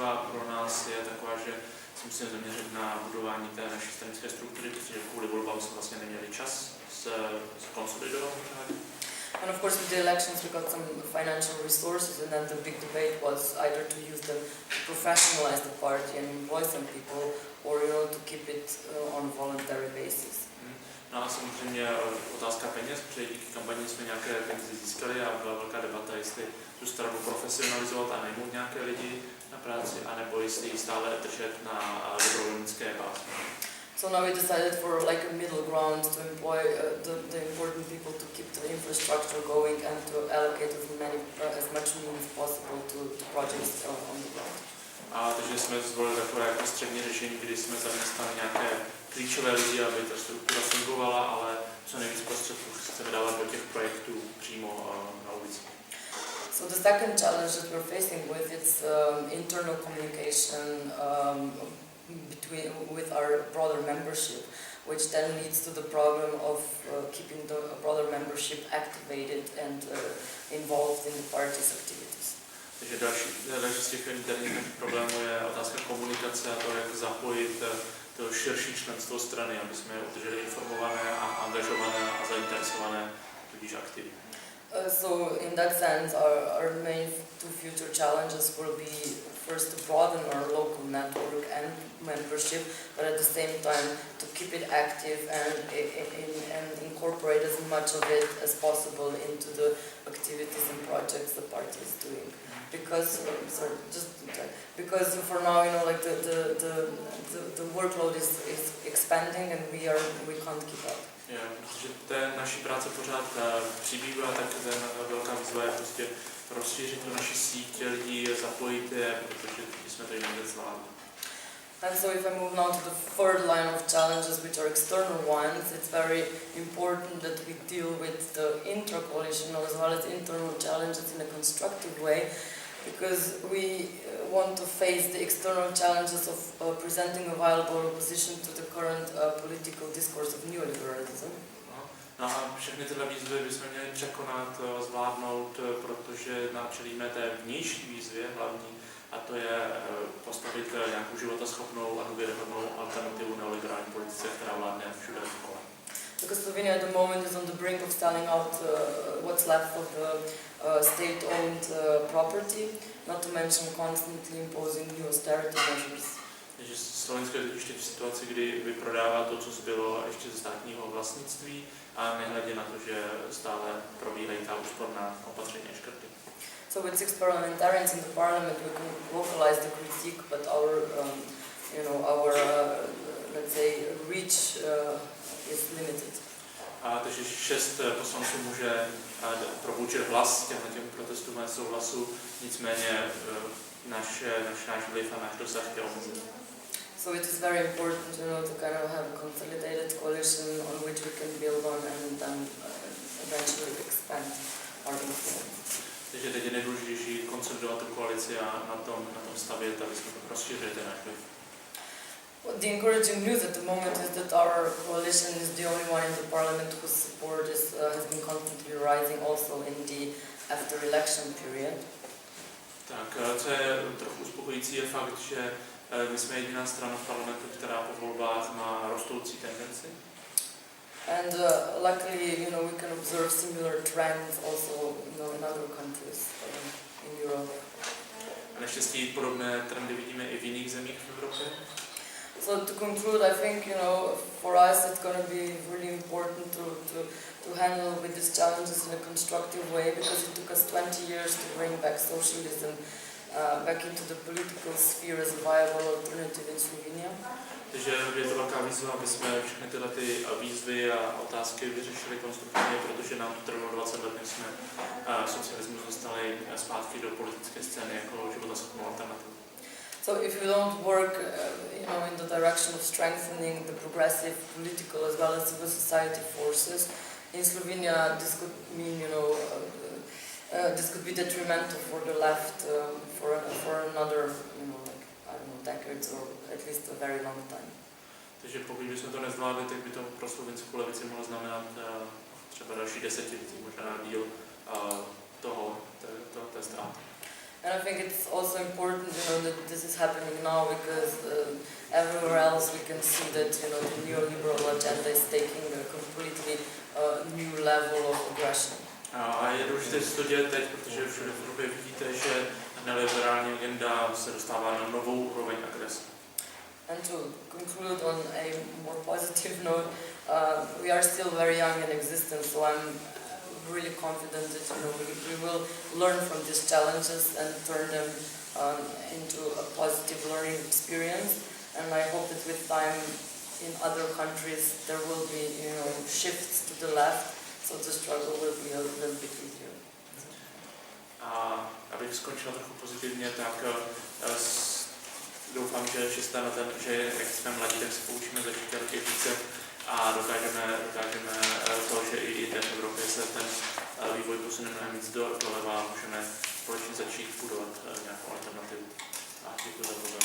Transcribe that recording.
výzva pro nás je taková, že se musíme zaměřit na budování té naší stranické struktury, protože kvůli volbám jsme vlastně neměli čas se konsolidovat. And of course with the elections we got some financial resources, and then the big debate was either to use them to professionalize the party and employ some people, or to keep it on a voluntary basis. No a samozřejmě otázka peněz, protože díky kampani jsme nějaké peníze získali a byla velká debata, jestli tu stranu profesionalizovat a najmout nějaké lidi na práci, anebo jestli ji stále držet na dobrovolnické bázi. So now we decided for like a middle ground to employ the important people to keep the infrastructure going and to allocate as much means possible to projects on the ground. A takže jsme zvolili takové jako střední řešení, kdy jsme zaměstnali nějaké klíčové lidi, aby ta struktura fungovala, ale co nejvíc prostředků chceme dávat do těch projektů přímo na ulici. So the second challenge that we're facing with is internal communication with our broader membership, which then leads to the problem of keeping the broader membership activated and involved in the party's activities. Takže další z těch interních problémů je otázka komunikace a to, jak zapojit to širší členstvo strany, aby jsme je udrželi informované a angažované a zainteresované, tudíž aktivní. So in that sense, our main two future challenges will be first to broaden our local network and membership, but at the same time to keep it active and incorporate as much of it as possible into the activities and projects the party is doing. Because because for now, like the workload is expanding and we can't keep up. Protože té naší práce pořád přibývá, tak velká výzva je prostě rozšířit tu naši síť lidí, zapojit je, protože jsme to jinak zvládli. And so if I move now to the third line of challenges, which are external ones, it's very important that we deal with the intra-coalitional as well as internal challenges in a constructive way, because we want to face the external challenges of presenting a viable opposition to the current political discourse of neoliberalism. No a všechny tyhle výzvy bychom měli překonat, zvládnout, protože čelíme té vnější výzvě hlavní, a to je postavit nějakou životaschopnou a důvěryhodnou alternativu neoliberální politice, která vládne všude kolem. Because Slovenia at the moment is on the brink of selling out what's left of the state-owned property, not to mention constantly imposing new austerity measures. Takže Slovensko je totiž teď v situaci, kdy vyprodává to, co zbylo ještě ze státního vlastnictví, a nehledě na to, že stále probíhají ta úsporná opatření a škrty. So with 6 parliamentarians in the parliament, we can localize the critique, but our let's say reach is limited. A takže 6 poslanců může propůjčit hlas těm protestům a souhlasu, nicméně náš vliv a náš dosah je omezený. So it is very important, to kind of have a consolidated coalition on which we can build on and then eventually expand our influence. Takže teď je nejdůležitější konsolidovat tu koalici a na tom stavět, aby jsme rozšířili ten náš vliv. The encouraging news at the moment is that our coalition is the only one in the parliament whose support has been constantly rising also in the after-election period. Tak, co je trochu uspokojící, je fakt, že my jsme jediná strana v parlamentu, která po volbách má rostoucí tendenci. And luckily, we can observe similar trends also, in other countries in Europe. A naštěstí podobné trendy vidíme i v jiných zemích v Evropě. So to conclude, I think, for us it's going to be really important to handle with these challenges in a constructive way, because it took us 20 years to bring back socialism back into the political sphere as a viable alternative in Slovenia. Takže je to velká výzva, aby jsme všechny tyhle výzvy a otázky vyřešili konstruktivně, protože nám to trvalo 20 let, než jsme socialismus dostali zpátky do politické scény jako životaschopnou alternativu. So if we don't work, in the direction of strengthening the progressive political as well as civil society forces in Slovenia, this could mean, this could be detrimental for the left for another, decades or at least a very long time. Takže pokud bychom to nezvládli, tak by to pro slovinskou levici mohlo znamenat třeba další desetiletí, možná díl té ztráty. And I think it's also important, that this is happening now because everywhere else we can see that, the neoliberal agenda is taking a completely new level of aggression. A je důležité si to dělat teď, protože všude v Evropě vidíte, že neliberální agenda se dostává na novou úroveň agrese. And to conclude on a more positive note, we are still very young in existence, so I'm really confident that we will learn from these challenges and turn them into a positive learning experience. And I hope that with time in other countries there will be shifts to the left, so the struggle will be a little bit easier. A abych skončila trochu pozitivně, tak doufám, že že jak jsme mladí, tak se poučíme začít roky více a dokážeme to, že i jinde v Evropě se ten vývoj posune mnohem víc doleva a můžeme společně začít budovat nějakou alternativu. A děkuji za pozornost.